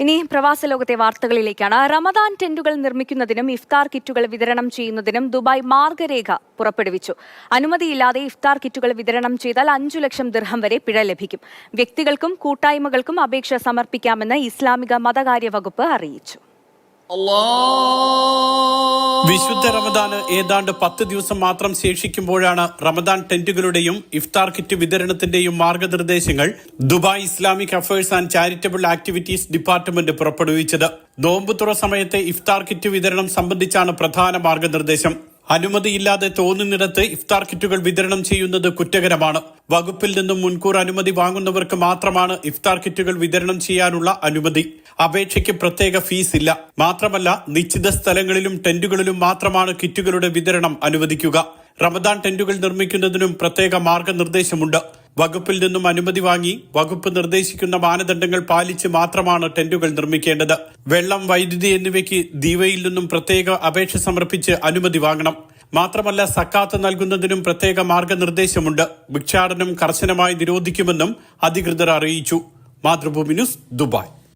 ഇനി പ്രവാസ ലോകത്തെ വാർത്തകളിലേക്കാണ്. റമദാൻ ടെന്റുകൾ നിർമ്മിക്കുന്നതിനും ഇഫ്താർ കിറ്റുകൾ വിതരണം ചെയ്യുന്നതിനും ദുബായ് മാർഗരേഖ പുറപ്പെടുവിച്ചു. അനുമതിയില്ലാതെ ഇഫ്താർ കിറ്റുകൾ വിതരണം ചെയ്താൽ 5 ലക്ഷം ദിർഹം വരെ പിഴ ലഭിക്കും. വ്യക്തികൾക്കും കൂട്ടായ്മകൾക്കും അപേക്ഷ സമർപ്പിക്കാമെന്ന് ഇസ്ലാമിക മതകാര്യ വകുപ്പ് അറിയിച്ചു. വിശുദ്ധ റമദാന് ഏതാണ്ട് 10 ദിവസം മാത്രം ശേഷിക്കുമ്പോഴാണ് റമദാൻ ടെന്റുകളുടെയും ഇഫ്താർ കിറ്റ് വിതരണത്തിന്റെയും മാർഗനിർദ്ദേശങ്ങൾ Dubai Islamic affairs and charitable activities department പുറപ്പെടുവിച്ചത്. നോമ്പുതുറ സമയത്തെ ഇഫ്താർ കിറ്റ് വിതരണം സംബന്ധിച്ചാണ് പ്രധാന മാർഗനിർദ്ദേശം. അനുമതിയില്ലാതെ തോന്നുന്നിടത്ത് ഇഫ്താർ കിറ്റുകൾ വിതരണം ചെയ്യുന്നത് കുറ്റകരമാണ്. വകുപ്പിൽ നിന്നും മുൻകൂർ അനുമതി വാങ്ങുന്നവർക്ക് മാത്രമാണ് ഇഫ്താർ കിറ്റുകൾ വിതരണം ചെയ്യാനുള്ള അനുമതി. അപേക്ഷയ്ക്ക് പ്രത്യേക ഫീസ് ഇല്ല. മാത്രമല്ല, നിശ്ചിത സ്ഥലങ്ങളിലും ടെന്റുകളിലും മാത്രമാണ് കിറ്റുകളുടെ വിതരണം അനുവദിക്കുക. റമദാൻ ടെന്റുകൾ നിർമ്മിക്കുന്നതിനും പ്രത്യേക മാർഗനിർദ്ദേശമുണ്ട്. വകുപ്പിൽ നിന്നും അനുമതി വാങ്ങി വകുപ്പ് നിർദ്ദേശിക്കുന്ന മാനദണ്ഡങ്ങൾ പാലിച്ച് മാത്രമാണ് ടെന്റുകൾ നിർമ്മിക്കേണ്ടത്. വെള്ളം, വൈദ്യുതി എന്നിവയ്ക്ക് ദീവയിൽ നിന്നും പ്രത്യേക അപേക്ഷ സമർപ്പിച്ച് അനുമതി വാങ്ങണം. മാത്രമല്ല, സക്കാത്ത് നൽകുന്നതിനും പ്രത്യേക മാർഗനിർദ്ദേശമുണ്ട്. ഭിക്ഷാടനം കർശനമായി നിരോധിക്കുമെന്നും അധികൃതർ അറിയിച്ചു. Mathrubhumi news, Dubai.